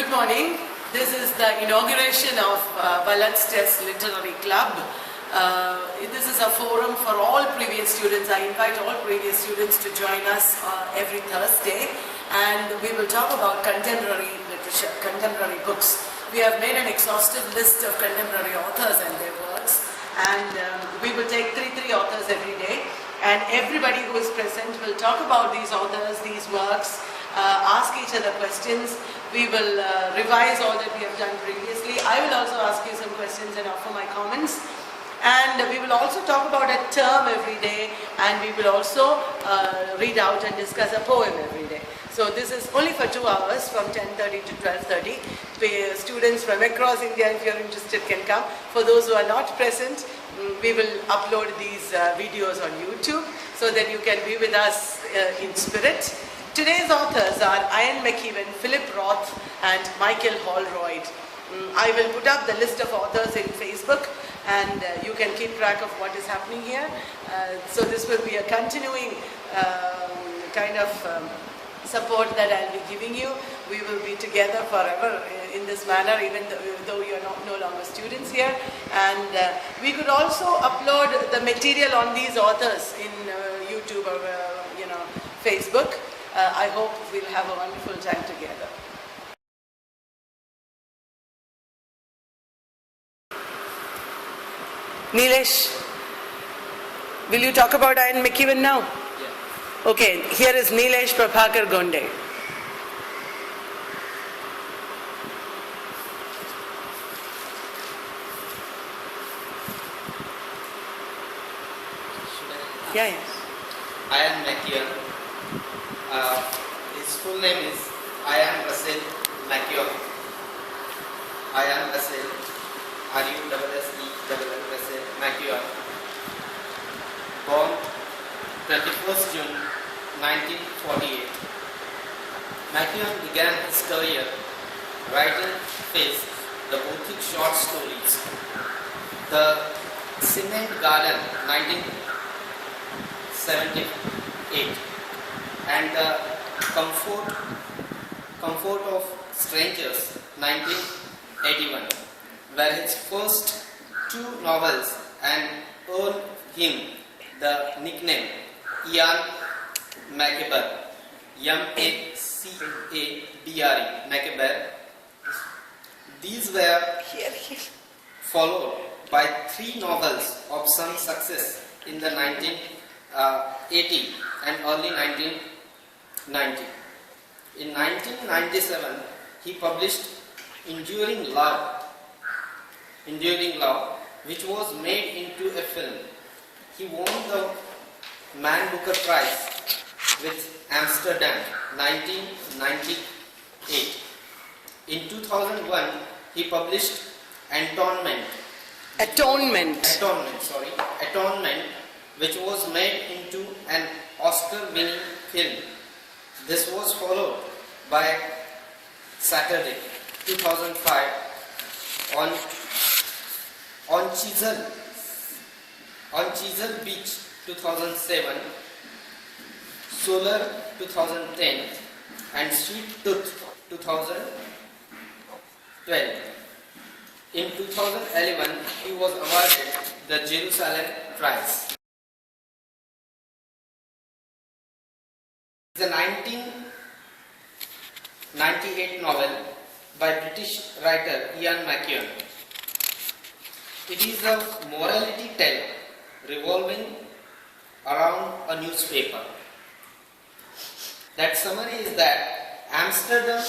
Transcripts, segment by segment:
Good morning. This is the inauguration of Balat's Test Literary Club. This is a forum for all previous students. I invite all previous students to join us every Thursday, and we will talk about contemporary literature, contemporary books. We have made an exhaustive list of contemporary authors and their works, and we will take three authors every day, and everybody who is present will talk about these authors, these works, ask each other questions. We will revise all that we have done previously. I will also ask you some questions and offer my comments. And we will also talk about a term every day, and we will also read out and discuss a poem every day. So this is only for 2 hours from 10:30 to 12:30. Students from across India, if you're interested, can come. For those who are not present, we will upload these videos on YouTube so that you can be with us in spirit. Today's authors are Ian McEwan, Philip Roth, and Michael Holroyd. I will put up the list of authors in Facebook, and you can keep track of what is happening here. So this will be a continuing kind of support that I'll be giving you. We will be together forever in this manner, even though you're no longer students here. And we could also upload the material on these authors in YouTube or Facebook. I hope we'll have a wonderful time together. Nilesh, will you talk about Ian McEwan now? Yeah. Okay, here is Nilesh Prabhakar Gonde. Yeah. Ian McEwan. His full name is Ian Russell McEwan. Ian Russell, R-U-S-S-E-L-L Russell McEwan. Born 21st June 1948. McEwan began his career writing the Gothic short stories. The Cement Garden 1978 and The Comfort of Strangers 1981 were his first 2 novels and earned him the nickname Ian Macabre, M-A-C-A-B-R-E, Macabre. These were followed by 3 novels of some success in the 1980 and early 1990. In 1997, he published Enduring Love, which was made into a film. He won the Man Booker Prize with Amsterdam 1998. In 2001, he published Atonement, which was made into an Oscar-winning film. This was followed by Saturday 2005, on Chisel Beach 2007, Solar 2010, and Sweet Tooth 2012. In 2011, he was awarded the Jerusalem Prize. The 1998 novel by British writer Ian McEwan. It is a morality tale revolving around a newspaper. That summary is that Amsterdam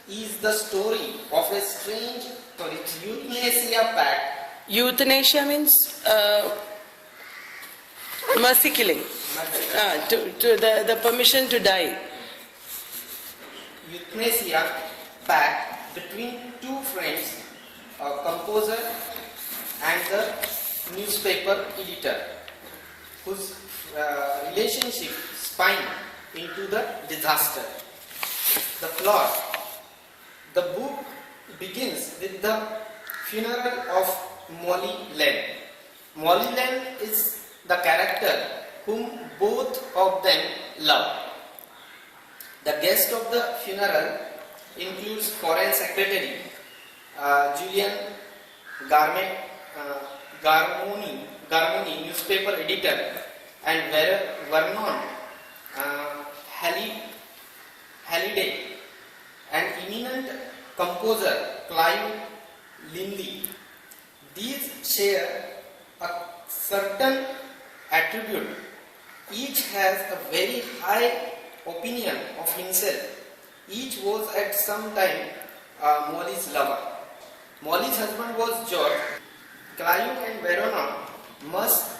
is the story of a strange euthanasia pact. Euthanasia means mercy killing. The permission to die. Euthanasia pact between 2 friends, a composer and the newspaper editor, whose relationship spun into the disaster. The plot. The book begins with the funeral of Molly Len. Molly Len is the character whom both of them love. The guest of the funeral includes Foreign Secretary Julian Garmoni, newspaper editor, and Vernon Halliday, and eminent composer Clive Linley. These share a certain attribute. Each has a very high opinion of himself. Each was at some time Molly's lover. Molly's husband was George. Clive and Verona must,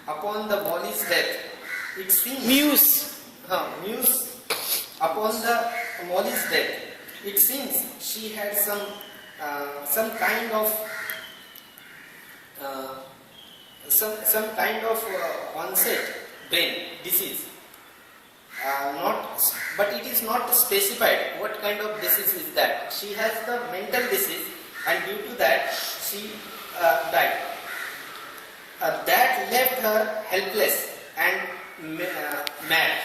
upon the Molly's death, it seems muse upon the Molly's death. It seems she had some kind of onset brain disease. But it is not specified what kind of disease is that. She has the mental disease, and due to that she died. That left her helpless and mad.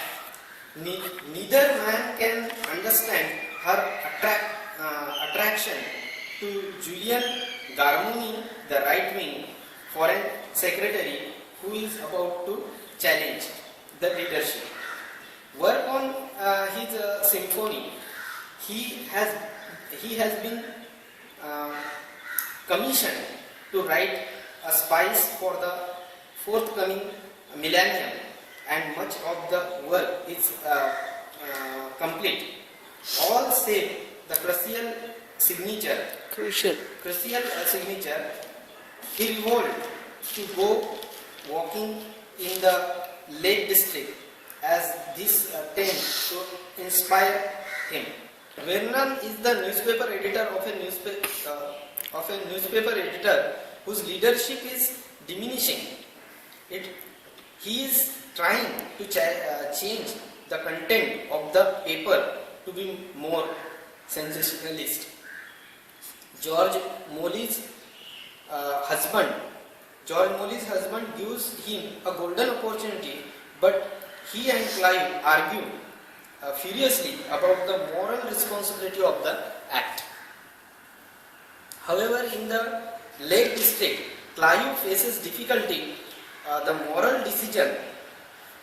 Neither man can understand her attraction to Julian Garmoni, the right-wing foreign secretary who is about to challenge the leadership. Work on his symphony. He has been commissioned to write a spice for the forthcoming millennium, and much of the work is complete. All save the crucial signature. He resolved to go walking in the Lake District, as this tends to inspire him. Vernon is the newspaper editor of a newspaper editor whose leadership is diminishing. He is trying to change the content of the paper to be more sensationalist. George Molly's husband gives him a golden opportunity, but he and Clive argue furiously about the moral responsibility of the act. However, in the Lake District, Clive faces difficulty. The moral decision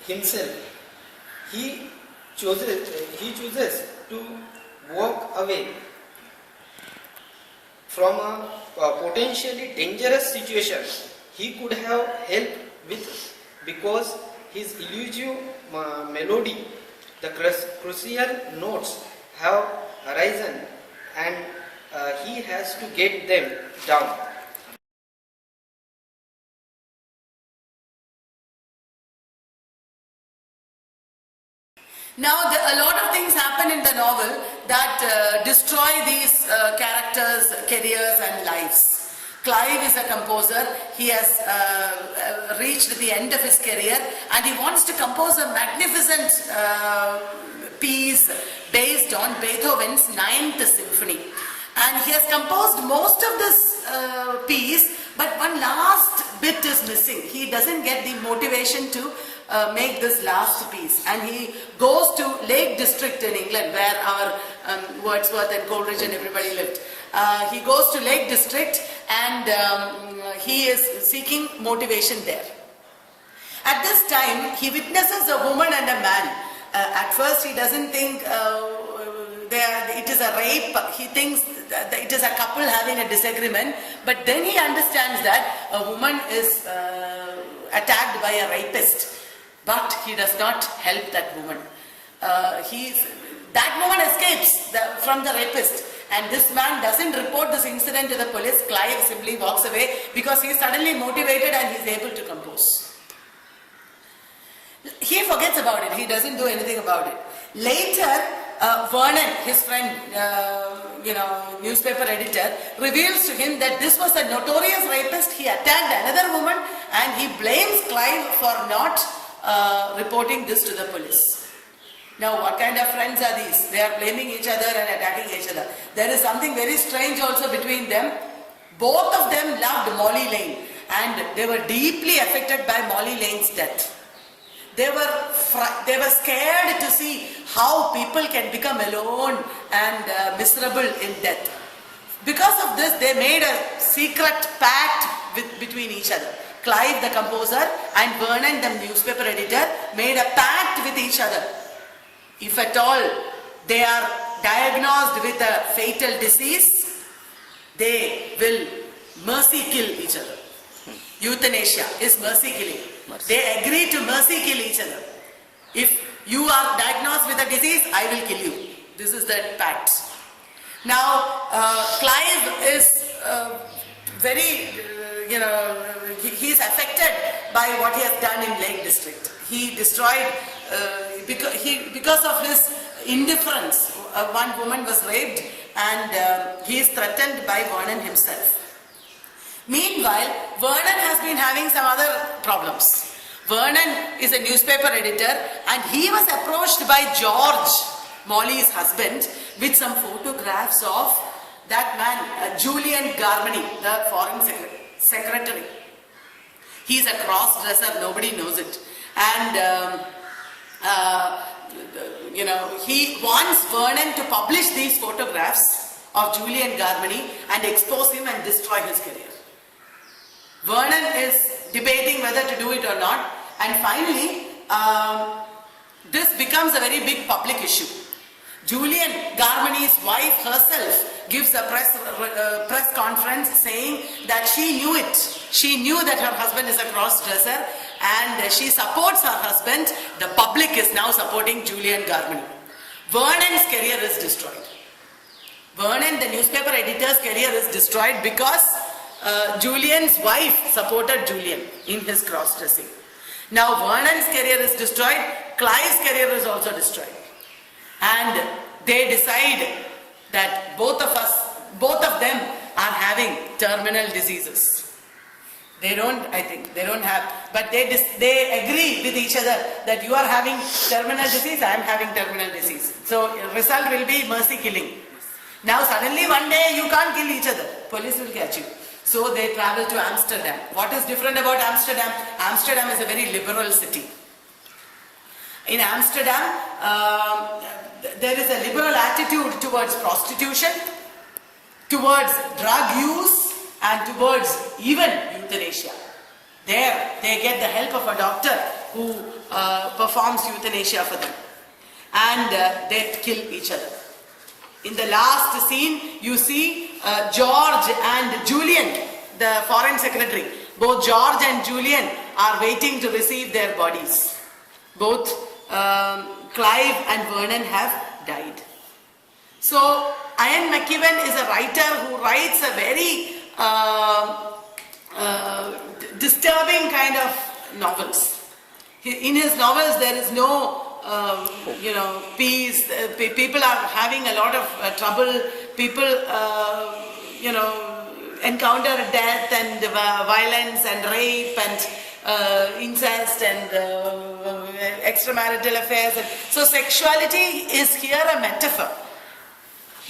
himself. He chooses to walk away from a potentially dangerous situation he could have helped with, because his elusive melody, the crucial notes have arisen, and he has to get them down. Now, a lot of things happen in the novel that destroy these characters' careers and lives. Clive is a composer. He has reached the end of his career, and he wants to compose a magnificent piece based on Beethoven's 9th Symphony. And he has composed most of this piece, but one last bit is missing. He doesn't get the motivation to make this last piece, and he goes to Lake District in England, where our Wordsworth and Coleridge and everybody lived. He goes to Lake District, and he is seeking motivation there. At this time, he witnesses a woman and a man. At first, he doesn't think it is a rape. He thinks that it is a couple having a disagreement, but then he understands that a woman is attacked by a rapist. But he does not help that woman. That woman escapes from the rapist, and this man doesn't report this incident to the police. Clive simply walks away because he is suddenly motivated and he is able to compose. He forgets about it. He doesn't do anything about it. Later, Vernon, his friend, newspaper editor, reveals to him that this was a notorious rapist. He attacked another woman, and he blames Clive for not reporting this to the police. Now, what kind of friends are these? They are blaming each other and attacking each other. There is something very strange also between them. Both of them loved Molly Lane, and they were deeply affected by Molly Lane's death. they were scared to see how people can become alone and miserable in death. Because of this, they made a secret pact between each other. Clive, the composer, and Vernon, the newspaper editor, made a pact with each other. If at all they are diagnosed with a fatal disease, they will mercy kill each other. Euthanasia is mercy killing. They agree to mercy kill each other. If you are diagnosed with a disease, I will kill you. This is the pact. Now, Clive is very, he is affected by what he has done in Lake District. He destroyed, because of his indifference, one woman was raped and he is threatened by Vernon himself. Meanwhile, Vernon has been having some other problems. Vernon is a newspaper editor and he was approached by George, Molly's husband, with some photographs of that man, Julian Garmany, the foreign secretary. He is a cross-dresser, nobody knows it. And, he wants Vernon to publish these photographs of Julian Garmany and expose him and destroy his career. Vernon is debating whether to do it or not, and finally this becomes a very big public issue. Julian Garmany's wife herself gives a press conference saying that she knew it. She knew that her husband is a cross-dresser and she supports her husband. The public is now supporting Julian Garmany. Vernon's career is destroyed. Vernon, the newspaper editor's career is destroyed because Julian's wife supported Julian in his cross-dressing. Now Vernon's career is destroyed, Clive's career is also destroyed. And they decide that both of them are having terminal diseases. They don't have, but they agree with each other that you are having terminal disease, I am having terminal disease. So result will be mercy killing. Now suddenly one day you can't kill each other, police will catch you. So they travel to Amsterdam. What is different about Amsterdam? Amsterdam is a very liberal city. In Amsterdam, there is a liberal attitude towards prostitution, towards drug use, and towards even euthanasia. There, they get the help of a doctor who performs euthanasia for them. And they kill each other. In the last scene, you see George and Julian, the foreign secretary. Both George and Julian are waiting to receive their bodies. Both Clive and Vernon have died. So, Ian McEwan is a writer who writes a very disturbing kind of novels. In his novels, there is no peace. People are having a lot of trouble. People, encounter death and violence and rape and incest and extramarital affairs. So sexuality is here a metaphor.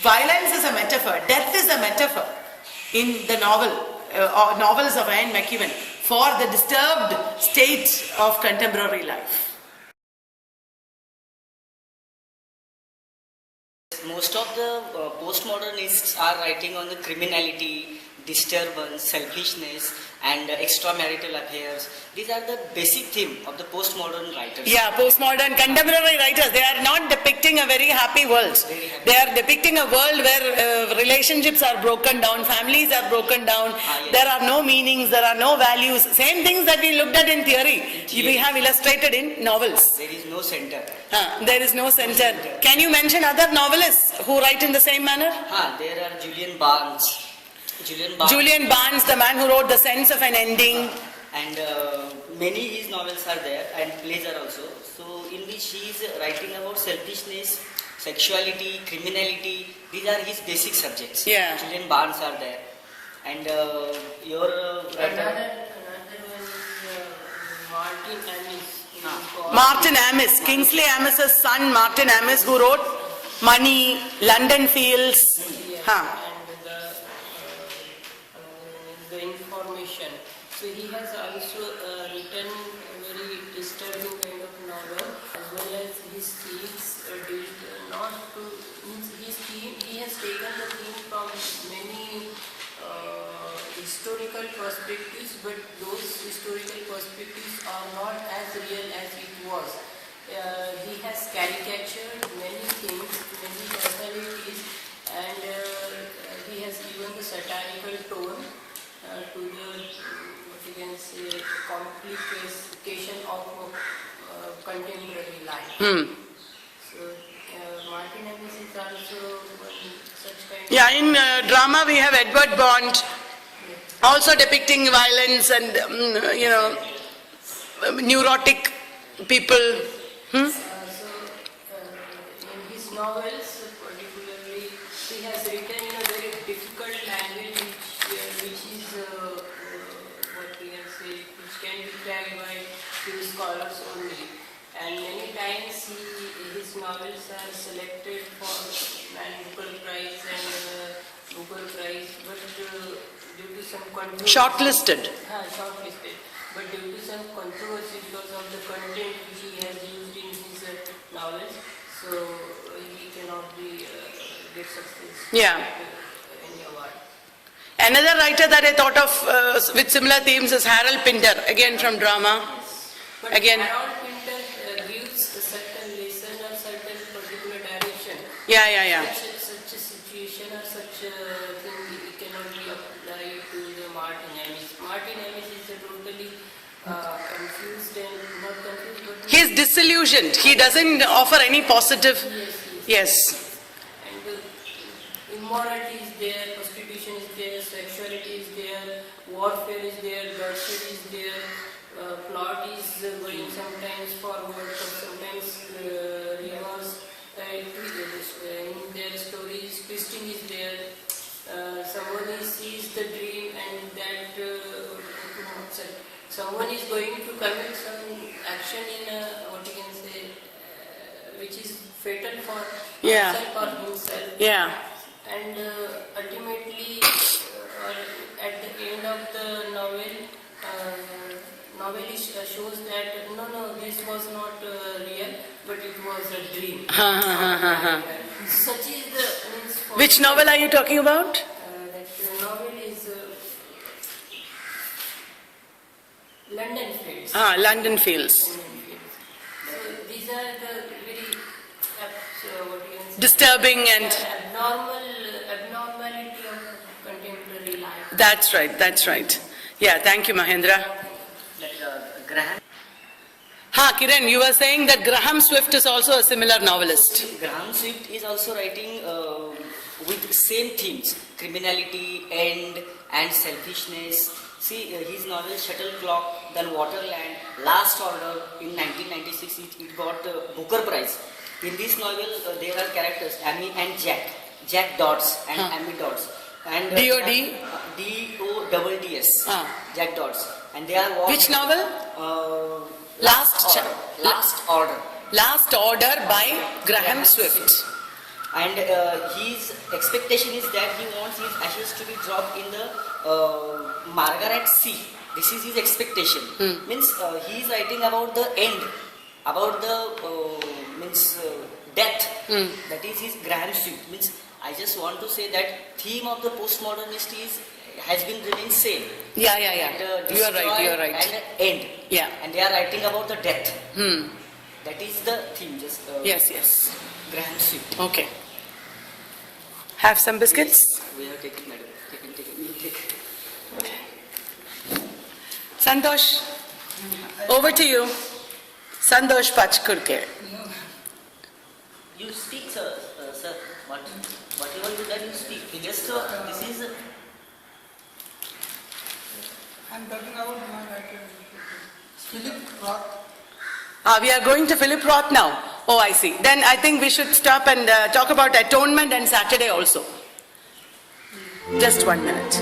Violence is a metaphor. Death is a metaphor in the novels of Ian McEwan for the disturbed state of contemporary life. Most of the postmodernists are writing on the criminality, disturbance, selfishness, and extramarital affairs. These are the basic theme of the postmodern writers. Yeah, postmodern contemporary writers. They are not depicting a very happy world. They are depicting a world where relationships are broken down, families are broken down. Yes. There are no meanings, there are no values. Same things that we looked at in theory, we have illustrated in novels. There is no center. There is no center. Can you mention other novelists who write in the same manner? There are Julian Barnes. Julian Barnes, the man who wrote The Sense of an Ending. And many his novels are there, and plays are also. So in which he is writing about selfishness, sexuality, criminality. These are his basic subjects. Yeah. Julian Barnes are there. And your Another was Martin Amis. Martin Amis, Kingsley Amis's son Martin Amis, who wrote Money, London Fields. And the information. So he has also written a very disturbing kind of novel, as well as his themes did not to, means his theme, he has taken the theme from many historical perspectives, but those historical perspectives are not as real as it was. He has caricatured many things, many personalities, and he has given the satirical tone to the, what you can say, complication of contemporary life. So, Martin Amis is also one such kind Yeah, in drama we have Edward Bond, also depicting violence and, neurotic people. in his novels, particularly, he has written in a very difficult language, which is what we can say, which can be cracked by few scholars only. And many times his novels are selected for Booker Prize and Booker Prize, but due to some controversy. Shortlisted. Shortlisted. But due to some controversy because of the content which he has used in his novels, so he cannot be get success. Yeah. Any award. Another writer that I thought of with similar themes is Harold Pinter, again from drama. But Again. Harold Pinter gives a certain lesson or certain particular direction. Yeah. Such a situation or such a thing cannot be applied to the Martin Amis. Martin Amis is a totally confused and not confused, but He is disillusioned. He doesn't offer any positive. Yes. and immorality is there, prostitution is there, sexuality is there, warfare is there, bloodshed is there, plot is going sometimes forward, sometimes reverse. In their stories, twisting is there. Someone sees the dream and that someone is going to commit some action in what you can say, which is fatal for Yeah. himself or himself. Yeah. And ultimately, at the end of the novel, novelist shows that no, this was not real, but it was a dream. Such is the means for Which novel are you talking about? that novel is London Fields. London Fields. London Fields. So these are the very what you can say, Disturbing and... abnormality of contemporary life. That's right. Yeah, thank you, Mahendra. Graham Kiran, you were saying that Graham Swift is also a similar novelist. Graham Swift is also writing with same themes, criminality, end, and selfishness. See, his novel Shuttlecock, then Waterland, Last Order in 1996, it got Booker Prize. In this novel, there are characters Amy and Jack Dodds and Amy Dodds. And D.O.D.? D-O-D-D-S, Jack Dodds. And they are what? Which novel? Last Order. Last Order by Graham Swift. And his expectation is that he wants his ashes to be dropped in the Margaret Sea. This is his expectation. Means he is writing about the end, about the death. That is his Graham Swift. Means I just want to say that theme of the postmodernist has been remained same. Yeah. And, You are destroy right. And end. Yeah. And they are writing about the death. That is the theme. Just Yes. Graham Swift. Okay. Have some biscuits? We have taken, madam. Take. Santosh, over to you. Santosh Pachkurke. You speak, sir. Sir, whatever you that you speak. Just this is. I'm talking about Philip Roth. We are going to Philip Roth now. Oh, I see. Then I think we should stop and talk about atonement and Saturday also. Just 1 minute.